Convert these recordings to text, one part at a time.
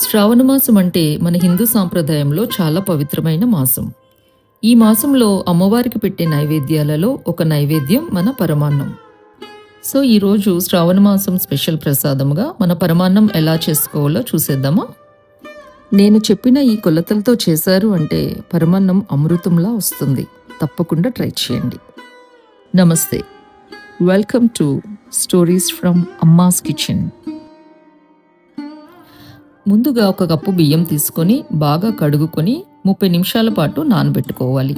శ్రావణ మాసం అంటే మన హిందూ సాంప్రదాయంలో చాలా పవిత్రమైన మాసం. ఈ మాసంలో అమ్మవారికి పెట్టే నైవేద్యాలలో ఒక నైవేద్యం మన పరమాన్నం. సో ఈరోజు శ్రావణ మాసం స్పెషల్ ప్రసాదముగా మన పరమాన్నం ఎలా చేసుకోవాలో చూసేద్దామా? నేను చెప్పిన ఈ కొలతలతో చేశారు అంటే పరమాన్నం అమృతంలా వస్తుంది. తప్పకుండా ట్రై చేయండి. నమస్తే, welcome to stories from అమ్మాస్ kitchen. ముందుగా ఒక కప్పు బియ్యం తీసుకొని బాగా కడుగుకొని 30 నిమిషాల పాటు నానబెట్టుకోవాలి.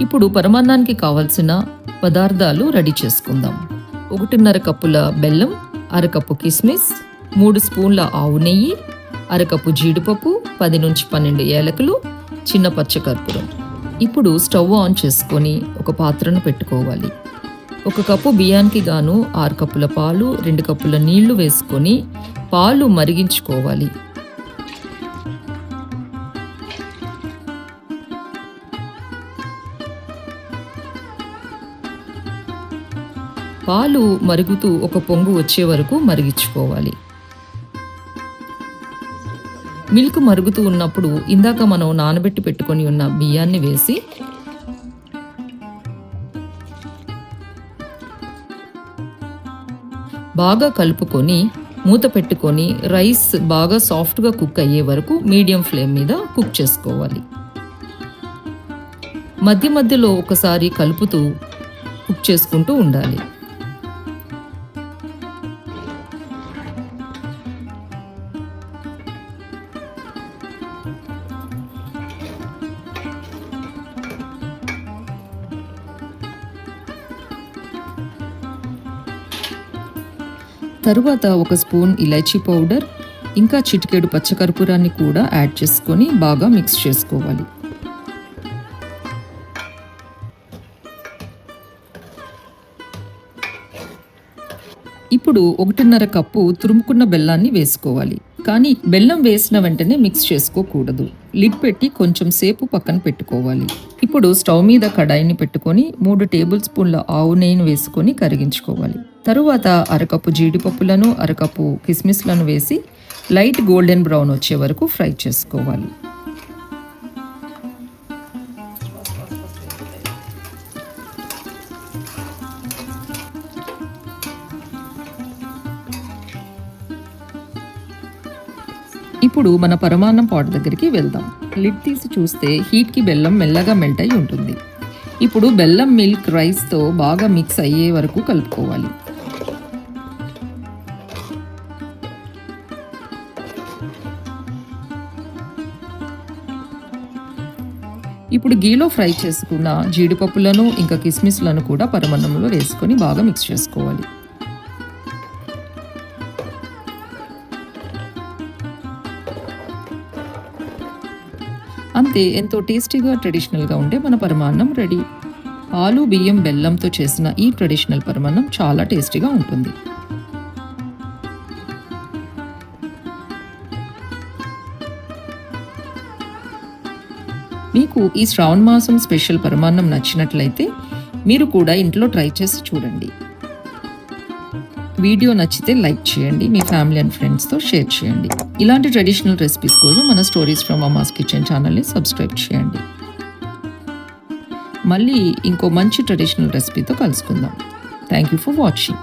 ఇప్పుడు పరమాన్నానికి కావలసిన పదార్థాలు రెడీ చేసుకుందాం. 1.5 కప్పుల బెల్లం, అరకప్పు కిస్మిస్, 3 స్పూన్ల ఆవు నెయ్యి, అరకప్పు జీడిపప్పు, 10 నుంచి 12 ఏలకులు, చిన్న పచ్చకర్పూరం. ఇప్పుడు స్టవ్ ఆన్ చేసుకొని ఒక పాత్రను పెట్టుకోవాలి. 1 కప్పు బియ్యానికి గాను 6 కప్పుల పాలు, 2 కప్పుల నీళ్లు వేసుకొని పాలు మరిగించుకోవాలి. పాలు మరుగుతూ ఒక పొంగు వచ్చే వరకు మరిగించుకోవాలి. మిల్క్ మరుగుతూ ఉన్నప్పుడు ఇందాక మనం నానబెట్టి పెట్టుకొని ఉన్న బియ్యాన్ని వేసి బాగా కలుపుకొని మూత పెట్టుకొని రైస్ బాగా సాఫ్ట్గా కుక్ అయ్యే వరకు మీడియం ఫ్లేమ్ మీద కుక్ చేసుకోవాలి. మధ్య మధ్యలో ఒకసారి కలుపుతూ కుక్ చేసుకుంటూ ఉండాలి. తరువాత 1 స్పూన్ ఇలైచీ పౌడర్, ఇంకా చిటికెడు పచ్చకర్పూరాన్ని కూడా యాడ్ చేసుకొని బాగా మిక్స్ చేసుకోవాలి. ఇప్పుడు 1.5 కప్పు తురుముకున్న బెల్లాన్ని వేసుకోవాలి. కానీ బెల్లం వేసిన వెంటనే మిక్స్ చేసుకోకూడదు. లిడ్ పెట్టి కొంచెం సేపు పక్కన పెట్టుకోవాలి. ఇప్పుడు స్టవ్ మీద కడాయిని పెట్టుకొని 3 టేబుల్ స్పూన్ల ఆవు నెయ్యిని వేసుకొని కరిగించుకోవాలి. తరువాత అరకప్పు జీడిపప్పులను, అరకప్పు కిస్మిస్లను వేసి లైట్ గోల్డెన్ బ్రౌన్ వచ్చే వరకు ఫ్రై చేసుకోవాలి. ఇప్పుడు మన పరమాన్నం పాట్ దగ్గరికి వెళ్దాం. లిడ్ తీసి చూస్తే హీట్కి బెల్లం మెల్లగా మెల్ట్ అయి ఉంటుంది. ఇప్పుడు బెల్లం మిల్క్ రైస్తో బాగా మిక్స్ అయ్యే వరకు కలుపుకోవాలి. ఇప్పుడు గీలో ఫ్రై చేసుకున్న జీడిపప్పులను ఇంకా కిస్మిస్లను కూడా పరమాన్నంలో వేసుకొని బాగా మిక్స్ చేసుకోవాలి. అంతే, ఎంతో టేస్టీగా ట్రెడిషనల్గా ఉండే మన పరమాన్నం రెడీ. పాలు, బియ్యం, బెల్లంతో చేసిన ఈ ట్రెడిషనల్ పరమాన్నం చాలా టేస్టీగా ఉంటుంది. మీకు ఈ శ్రావణ మాసం స్పెషల్ పరమాన్నం నచ్చినట్లయితే మీరు కూడా ఇంట్లో ట్రై చేసి చూడండి. వీడియో నచ్చితే లైక్ చేయండి, మీ ఫ్యామిలీ అండ్ ఫ్రెండ్స్తో షేర్ చేయండి. ఇలాంటి ట్రెడిషనల్ రెసిపీస్ కోసం మన స్టోరీస్ ఫ్రమ్ అమ్మాస్ కిచెన్ ఛానల్ని సబ్స్క్రైబ్ చేయండి. మళ్ళీ ఇంకో మంచి ట్రెడిషనల్ రెసిపీతో కలుసుకుందాం. Thank you for watching.